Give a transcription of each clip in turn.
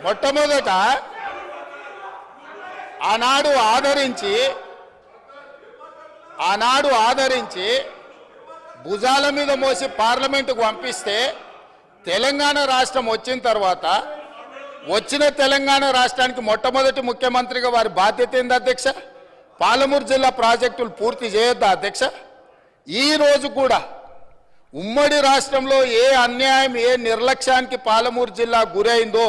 మొట్టమొదట ఆనాడు ఆదరించి భుజాల మీద మోసి పార్లమెంటుకు పంపిస్తే తెలంగాణ రాష్ట్రం వచ్చిన తర్వాత వచ్చిన తెలంగాణ రాష్ట్రానికి మొట్టమొదటి ముఖ్యమంత్రిగా వారి బాధ్యత ఏంది అధ్యక్ష? పాలమూరు జిల్లా ప్రాజెక్టులు పూర్తి చేయొద్దా అధ్యక్ష? ఈ రోజు కూడా ఉమ్మడి రాష్ట్రంలో ఏ అన్యాయం ఏ నిర్లక్ష్యానికి పాలమూరు జిల్లా గురైందో,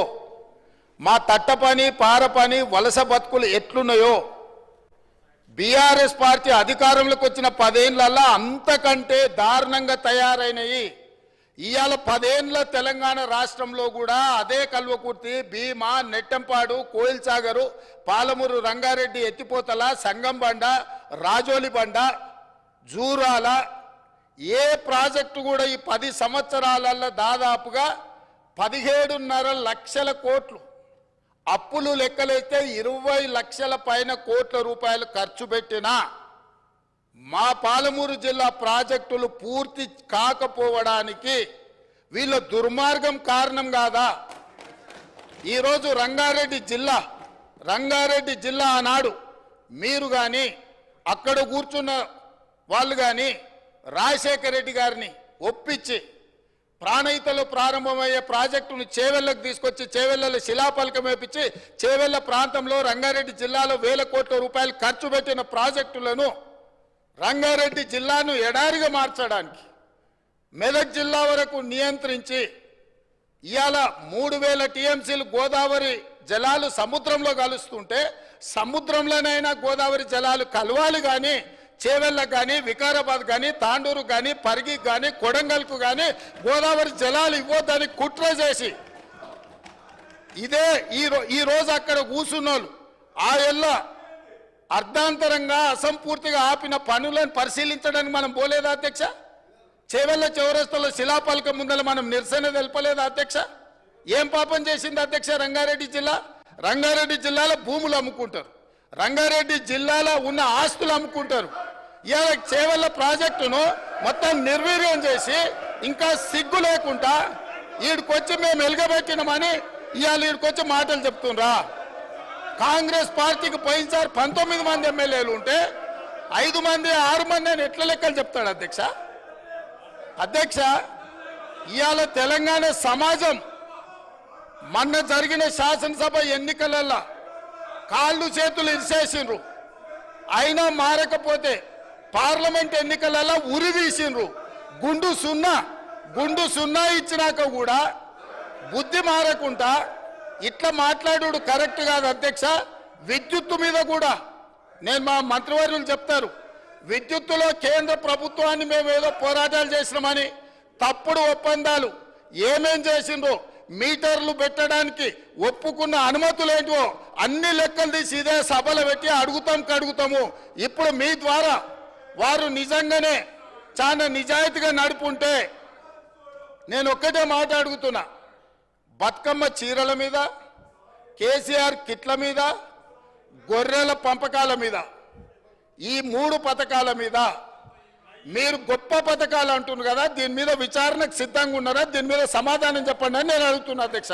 మా తట్టపని పారపని వలస బతుకులు ఎట్లున్నాయో బీఆర్ఎస్ పార్టీ అధికారంలోకి వచ్చిన 10 ఏళ్లలో అంతకంటే దారుణంగా తయారైనవి. ఇవాళ 10 ఏళ్ల తెలంగాణ రాష్ట్రంలో కూడా అదే కల్వకుర్తి, భీమా, నెట్టంపాడు, కోయిల్సాగరు, పాలమూరు రంగారెడ్డి ఎత్తిపోతల, సంగంబండ, రాజోలి బండ, జూరాల ఏ ప్రాజెక్టు కూడా ఈ 10 సంవత్సరాలలో దాదాపుగా 17.5 లక్షల కోట్లు అప్పులు లెక్కలైతే 20 లక్షల పైన కోట్ల రూపాయలు ఖర్చు పెట్టినా మా పాలమూరు జిల్లా ప్రాజెక్టులు పూర్తి కాకపోవడానికి వీళ్ళ దుర్మార్గం కారణం కాదా? ఈరోజు రంగారెడ్డి జిల్లా ఆనాడు మీరు కానీ అక్కడ కూర్చున్న వాళ్ళు కానీ రాజశేఖర రెడ్డి గారిని ఒప్పించి ప్రాణహితలో ప్రారంభమయ్యే ప్రాజెక్టును చేవెళ్లకు తీసుకొచ్చి చేవెళ్లలో శిలాఫలకం వేపించి చేవెళ్ల ప్రాంతంలో రంగారెడ్డి జిల్లాలో 1000 కోట్ల రూపాయలు ఖర్చు పెట్టిన ప్రాజెక్టులను రంగారెడ్డి జిల్లాను ఎడారిగా మార్చడానికి మెదక్ జిల్లా వరకు నియంత్రించి ఇవాళ 3000 టీఎంసీలు గోదావరి జలాలు సముద్రంలో కలుస్తుంటే సముద్రంలోనైనా గోదావరి జలాలు కలవాలి కానీ చేవెళ్ళకు కానీ వికారాబాద్ కానీ తాండూరు కానీ పరిగికి కానీ కొడంగల్కు కానీ గోదావరి జలాలు ఇవ్వద్దని కుట్ర చేసి ఇదే ఈ రోజు అక్కడ కూర్చున్నోళ్ళు ఆ ఎల్ల అర్ధాంతరంగా అసంపూర్తిగా ఆపిన పనులను పరిశీలించడానికి మనం పోలేదా అధ్యక్ష? చేవెళ్ళ చౌరస్తలో శిలాఫలకం ముందర మనం నిరసన తెలపలేదా అధ్యక్ష? ఏం పాపం చేసింది అధ్యక్ష రంగారెడ్డి జిల్లా? రంగారెడ్డి జిల్లాలో భూములు అమ్ముకుంటారు, రంగారెడ్డి జిల్లాలో ఉన్న ఆస్తులు అమ్ముకుంటారు. ఇవాళ చేవెళ్ళ ప్రాజెక్టును మొత్తం నిర్వీర్యం చేసి ఇంకా సిగ్గు లేకుండా ఈడికొచ్చి మేము ఎలుగబెట్టినామని ఇవాళ ఈడికొచ్చి మాటలు చెప్తుండ్రా? కాంగ్రెస్ పార్టీకి పోయినసారి 19 మంది ఎమ్మెల్యేలు ఉంటే 5 మంది 6 మంది అని ఎట్లా లెక్కలు చెప్తాడు అధ్యక్ష? ఇవాళ తెలంగాణ సమాజం మొన్న జరిగిన శాసనసభ ఎన్నికలలో కాళ్ళు చేతులు ఇరిసేసిండ్రు, అయినా మారకపోతే పార్లమెంట్ ఎన్నికలలో ఉరి తీసిండ్రు. గుండు సున్నా ఇచ్చినాక కూడా బుద్ధి మారకుండా ఇట్లా మాట్లాడు కరెక్ట్ కాదు అధ్యక్ష. విద్యుత్తు మీద కూడా నేను మా మంత్రివర్యులు చెప్తారు, విద్యుత్తులో కేంద్ర ప్రభుత్వాన్ని మేము ఏదో పోరాటాలు చేసినామని తప్పుడు ఒప్పందాలు ఏమేం చేసిండ్రో మీటర్లు పెట్టడానికి ఒప్పుకున్న అనుమతులు ఏంటో అన్ని లెక్కలు తీసి ఇదే సభలు పెట్టి అడుగుతాము. ఇప్పుడు మీ ద్వారా వారు నిజంగానే చాలా నిజాయితీగా నడుపుంటే నేను ఒక్కటే మాట అడుగుతున్నా, బతుకమ్మ చీరల మీద, కేసీఆర్ కిట్ల మీద, గొర్రెల పంపకాల మీద, ఈ 3 పథకాల మీద మీరు గొప్ప పథకాలు అంటున్నారు కదా, దీని మీద విచారణకు సిద్ధంగా ఉన్నారా? దీని మీద సమాధానం చెప్పండి అని నేను అడుగుతున్నా అధ్యక్ష.